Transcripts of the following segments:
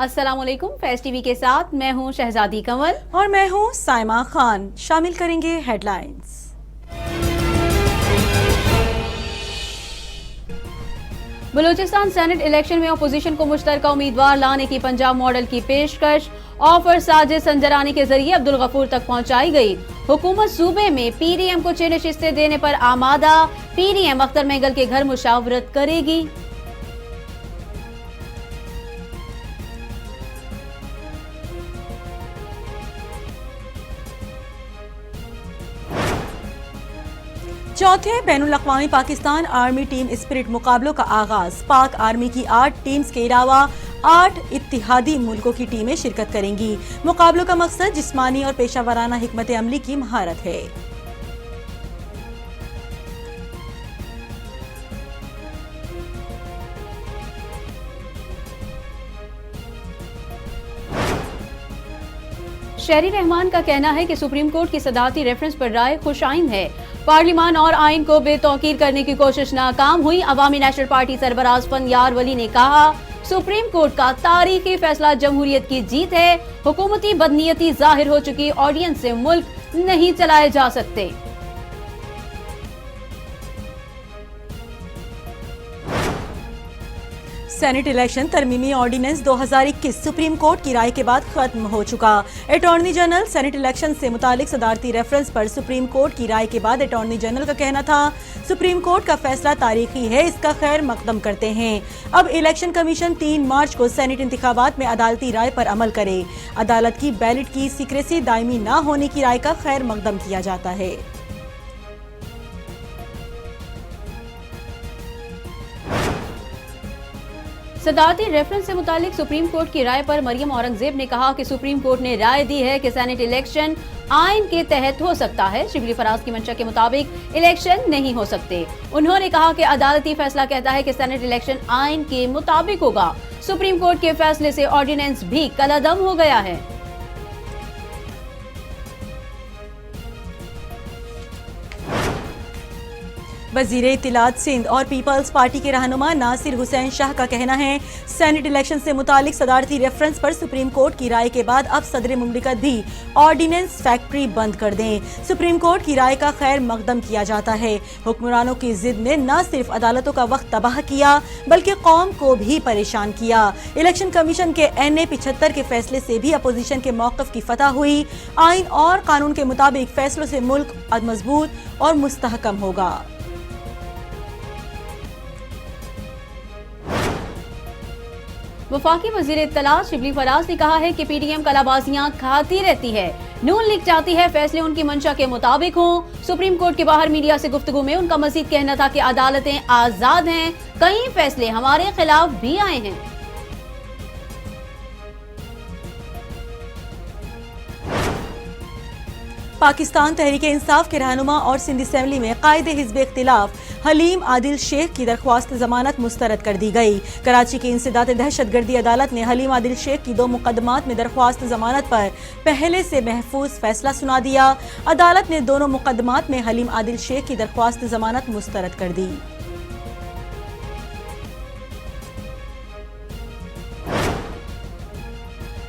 अस्सलाम वालेकुम। फैज़ टीवी के साथ मैं हूं शहजादी कंवल और मैं हूं साइमा खान। शामिल करेंगे हेडलाइंस। बलूचिस्तान सेनेट इलेक्शन में अपोजिशन को मुश्तरका उम्मीदवार लाने की पंजाब मॉडल की पेशकश ऑफर साजिद संजरानी के जरिए अब्दुल गफूर तक पहुंचाई गई। हुकूमत सूबे में पीडीएम को 6 नशिस्तें देने पर आमादा। पीडीएम अख्तर महंगल के घर मुशावरत करेगी। चौथे बैनुल-अक़वामी पाकिस्तान आर्मी टीम स्पिरिट मुकाबलों का आगाज। पाक आर्मी की 8 टीम्स के अलावा 8 इत्तिहादी मुल्कों की टीमें शिरकत करेंगी। मुकाबलों का मकसद जिस्मानी और पेशा वराना हिकमत अमली की महारत है। शहरी रहमान का कहना है कि सुप्रीम कोर्ट की सदारती रेफरेंस पर राय खुशाइन है। पार्लिमान और आइन को बेतौकीर करने की कोशिश नाकाम हुई। अवामी नेशनल पार्टी सरबराज फनयार वली ने कहा, सुप्रीम कोर्ट का तारीखी फैसला जमहूरियत की जीत है। हुकूमती बदनीयती जाहिर हो चुकी, ऑडियंस से मुल्क नहीं चलाए जा सकते। सेनेट इलेक्शन तरमीमी ऑर्डिनेंस 2021 सुप्रीम कोर्ट की राय के बाद खत्म हो चुका। अटॉर्नी जनरल सेनेट इलेक्शन से मुतालिक सदारती रेफरेंस पर सुप्रीम कोर्ट की राय के बाद अटॉर्नी जनरल का कहना था, सुप्रीम कोर्ट का फैसला तारीखी है, इसका खैर मकदम करते हैं। अब इलेक्शन कमीशन 3 मार्च को सेनेट इंतखाबात में अदालती राय पर अमल करे। अदालत की बैलेट की सीक्रेसी दायमी न होने की राय का खैर मकदम किया जाता है। सदारती रेफरेंस से मुतालिक सुप्रीम कोर्ट की राय पर मरियम औरंगजेब ने कहा कि सुप्रीम कोर्ट ने राय दी है कि सेनेट इलेक्शन आइन के तहत हो सकता है। शिबली फराज की मंशा के मुताबिक इलेक्शन नहीं हो सकते। उन्होंने कहा कि अदालती फैसला कहता है कि सेनेट इलेक्शन आइन के मुताबिक होगा। सुप्रीम कोर्ट के फैसले से ऑर्डिनेंस भी कलादम हो गया है। वजीर इत्तिलात सिंध और पीपल्स पार्टी के रहनुमा नासिर हुसैन शाह का कहना है, सेनेट इलेक्शन से मुतालिक सदारती रेफरेंस पर सुप्रीम कोर्ट की राय के बाद अब सदर मुमलिकत भी ऑर्डिनेंस फैक्ट्री बंद कर दें। सुप्रीम कोर्ट की राय का खैर मकदम किया जाता है। हुक्मरानों की जिद ने न सिर्फ अदालतों का वक्त तबाह किया बल्कि कौम को भी परेशान किया। इलेक्शन कमीशन के NA 75 के फैसले से भी अपोजिशन के मौक़िफ़ की फतह हुई। आइन और कानून के मुताबिक फैसलों से मुल्क मजबूत और मुस्तहकम होगा। वफाकी वजीर इत्तलात शिबली फराज ने कहा है कि पीडीएम कलाबाजियां खाती रहती है। नून लीग चाहती है फैसले उनकी मंशा के मुताबिक हों। सुप्रीम कोर्ट के बाहर मीडिया से गुफ्तगू में उनका मजीद कहना था कि अदालतें आजाद हैं, कई फैसले हमारे खिलाफ भी आए हैं। पाकिस्तान तहरीक-ए-इंसाफ के रहनुमा और सिंध असेंबली में कायदे हिज़्ब इख्तिलाफ हलीम आदिल शेख की दरख्वास्त जमानत मुस्तरद कर दी गई। कराची की इंसदाद दहशतगर्दी अदालत ने हलीम आदिल शेख की 2 मुकदमात में दरख्वास्त जमानत पर पहले से महफूज फैसला सुना दिया। अदालत ने दोनों मुकदमात में हलीम आदिल शेख की दरख्वास्त जमानत मुस्तरद कर दी।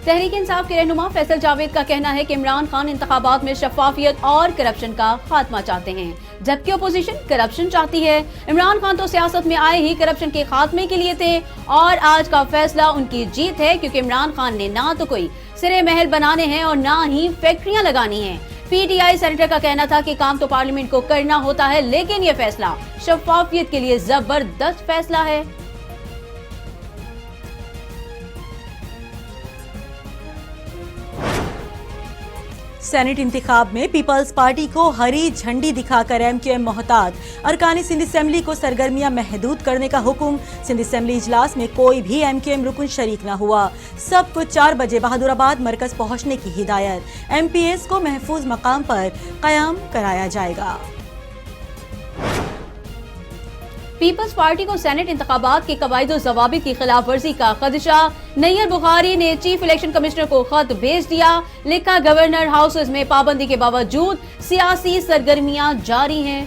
तहरीक इंसाफ के रहनुमा फैसल जावेद का कहना है कि इमरान खान इंतखाबात में शफाफियत और करप्शन का खात्मा चाहते हैं, जबकि अपोजिशन करप्शन चाहती है। इमरान खान तो सियासत में आए ही करप्शन के खात्मे के लिए थे और आज का फैसला उनकी जीत है, क्योंकि इमरान खान ने ना तो कोई सिरे महल बनाने हैं और ना ही फैक्ट्रियां लगानी हैं। PTI सेनेटर का कहना था कि काम तो पार्लियामेंट को करना होता है, लेकिन यह फैसला शफाफियत के लिए जबरदस्त फैसला है। सेनेट इंतखाब में पीपल्स पार्टी को हरी झंडी दिखाकर MQM मोहतात। अरकानी सिंध असेंबली को सरगर्मियां महदूद करने का हुक्म। सिंध असेंबली इजलास में कोई भी MQM रुकन शरीक न हुआ। सबको 4 बजे बहादुराबाद मरकज पहुंचने की हिदायत। MPs को महफूज मकाम पर कयाम कराया जाएगा। पीपल्स पार्टी को सेनेट इंतखाबात के कवायद और जवाबित की खिलाफ वर्जी का खदशा। नैयर बुखारी ने चीफ इलेक्शन कमिश्नर को खत भेज दिया। लिखा, गवर्नर हाउसेज में पाबंदी के बावजूद सियासी सरगर्मियां जारी हैं।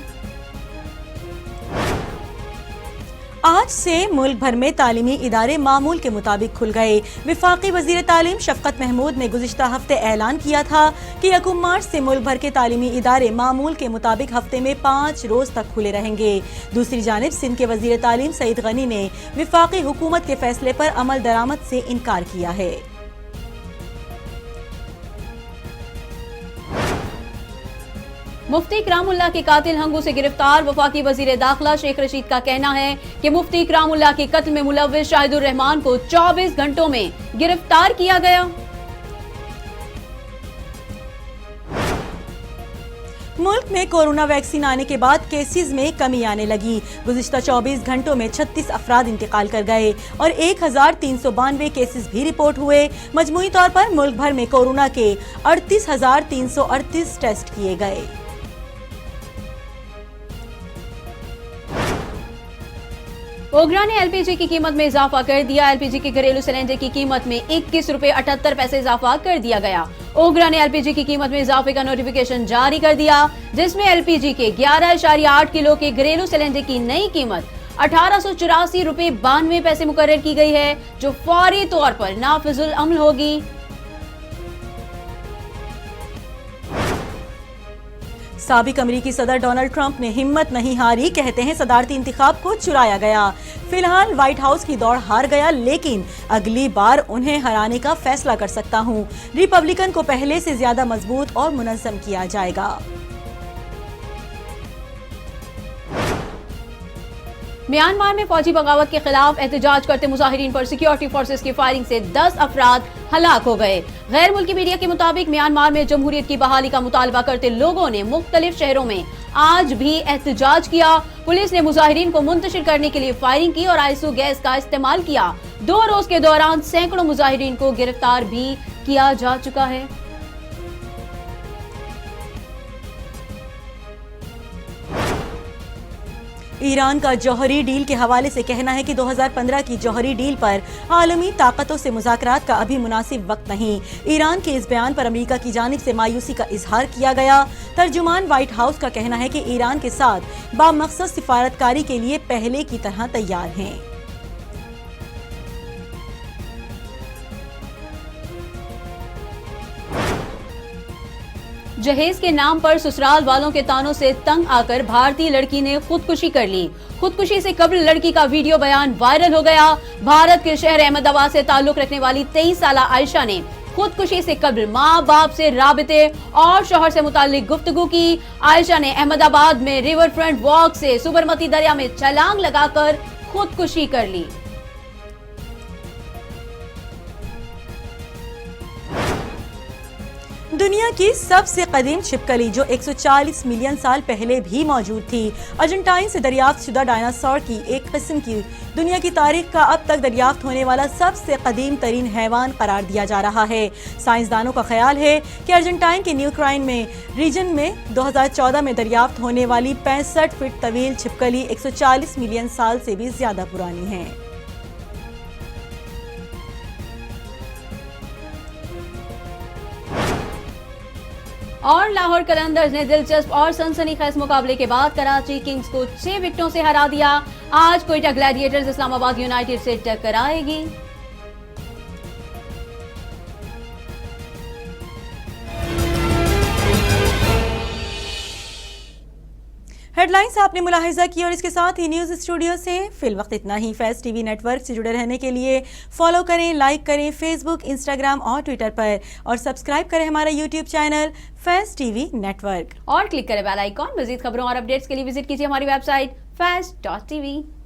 आज से मुल्क भर में तालीमी इदारे मामूल के मुताबिक खुल गए। विफाकी वजीर तालीम शफकत महमूद ने गुज़िश्ता हफ्ते ऐलान किया था कि 1 मार्च से मुल्क भर के तालीमी इदारे मामूल के मुताबिक हफ्ते में 5 रोज तक खुले रहेंगे। दूसरी जानिब सिंध के वजीर तालीम सईद गनी ने विफाकी हुकूमत के फैसले पर अमल दरामद से इनकार किया है। मुफ्ती इकरामुल्लाह के कातिल हंगू से गिरफ्तार वफाकी वजीर दाखिला शेख रशीद का कहना है कि मुफ्ती इकरामुल्लाह के कत्ल में मुलव्विस शाहिदुर रहमान को 24 घंटों में गिरफ्तार किया गया। मुल्क में कोरोना वैक्सीन आने के बाद केसेस में कमी आने लगी। गुज़िश्ता 24 घंटों में 36 अफराद इंतकाल कर गए और 1392 केसेस भी रिपोर्ट हुए। मजमूई तौर पर मुल्क भर में कोरोना के 38,338 टेस्ट किए गए। ओगरा ने एलपीजी की कीमत में इजाफा कर दिया। एलपीजी के घरेलू सिलेंडर की कीमत में 21 रुपए 78 पैसे इजाफा कर दिया गया। ओगरा ने एलपीजी की कीमत में इजाफे का नोटिफिकेशन जारी कर दिया, जिसमें एलपीजी के 11.8 किलो के घरेलू सिलेंडर की नई कीमत 1884 रुपए 92 पैसे मुकर्रर की गई है, जो फौरी तौर पर नाफिजुल अमल होगी। साबिक अमेरिकी सदर डोनाल्ड ट्रंप ने हिम्मत नहीं हारी, कहते हैं सदारती इंतखाब को चुराया गया। फिलहाल व्हाइट हाउस की दौड़ हार गया, लेकिन अगली बार उन्हें हराने का फैसला कर सकता हूं। रिपब्लिकन को पहले से ज्यादा मजबूत और मुनज़्ज़म किया जाएगा। म्यांमार में फौजी बगावत के खिलाफ एहतजाज करते मुजाहिरीन पर सिक्योरिटी फोर्सेस की फायरिंग से 10 अफराद हलाक हो गए। गैर मुल्की मीडिया के मुताबिक म्यांमार में जमहूरियत की बहाली का मुतालबा करते लोगों ने मुख्तलिफ शहरों में आज भी एहतजाज किया। पुलिस ने मुजाहिरीन को मुंतशिर करने के लिए फायरिंग की और आइसू गैस का इस्तेमाल किया। 2 रोज के दौरान सैकड़ों मुजाहिरीन को गिरफ्तार भी किया जा चुका है। ईरान का जौहरी डील के हवाले से कहना है कि 2015 की जौहरी डील पर आलमी ताकतों से मुज़ाकरात का अभी मुनासिब वक्त नहीं। ईरान के इस बयान पर अमेरिका की जानिब से मायूसी का इजहार किया गया। तर्जुमान व्हाइट हाउस का कहना है कि ईरान के साथ बामकसद सिफारतकारी के लिए पहले की तरह तैयार हैं। जहेज के नाम पर ससुराल वालों के तानों से तंग आकर भारतीय लड़की ने खुदकुशी कर ली। खुदकुशी से कब्ल लड़की का वीडियो बयान वायरल हो गया। भारत के शहर अहमदाबाद से ताल्लुक रखने वाली 23 साला आयशा ने खुदकुशी से कब्ल माँ बाप से राबिते और शौहर से मुताल्लिक गुफ्तगू की। आयशा ने अहमदाबाद में रिवर फ्रंट वॉक से सुबरमती दरिया में छलांग लगाकर खुदकुशी कर ली। दुनिया की सबसे कदीम छिपकली जो 140 मिलियन साल पहले भी मौजूद थी, अर्जेंटाइन से दरियाफ्त शुदा डायनासोर की एक किस्म की दुनिया की तारीख का अब तक दरियाफ्त होने वाला सबसे कदीम तरीन हैवान करार दिया जा रहा है। साइंसदानों का ख्याल है कि अर्जेंटाइन के न्यू क्राइन में रीजन में 2014 में दरियाफ्त होने वाली 65 फीट तवील छिपकली 140 मिलियन साल से भी ज्यादा पुरानी है। और लाहौर कलंदर्स ने दिलचस्प और सनसनीखेज मुकाबले के बाद कराची किंग्स को 6 विकेटों से हरा दिया। आज क्वेटा ग्लैडिएटर्स इस्लामाबाद यूनाइटेड से टकराएगी। हेडलाइंस आपने मुलाहिजा की और इसके साथ ही न्यूज़ स्टूडियो से फिल वक्त इतना ही। फैज़ टीवी नेटवर्क से जुड़े रहने के लिए फॉलो करें, लाइक करें फेसबुक, इंस्टाग्राम और ट्विटर पर, और सब्सक्राइब करें हमारा यूट्यूब चैनल फैज़ टीवी नेटवर्क और क्लिक करें बेल आइकॉन। मजीद खबरों और अपडेट्स के लिए विजिट कीजिए हमारी वेबसाइट faz.tv।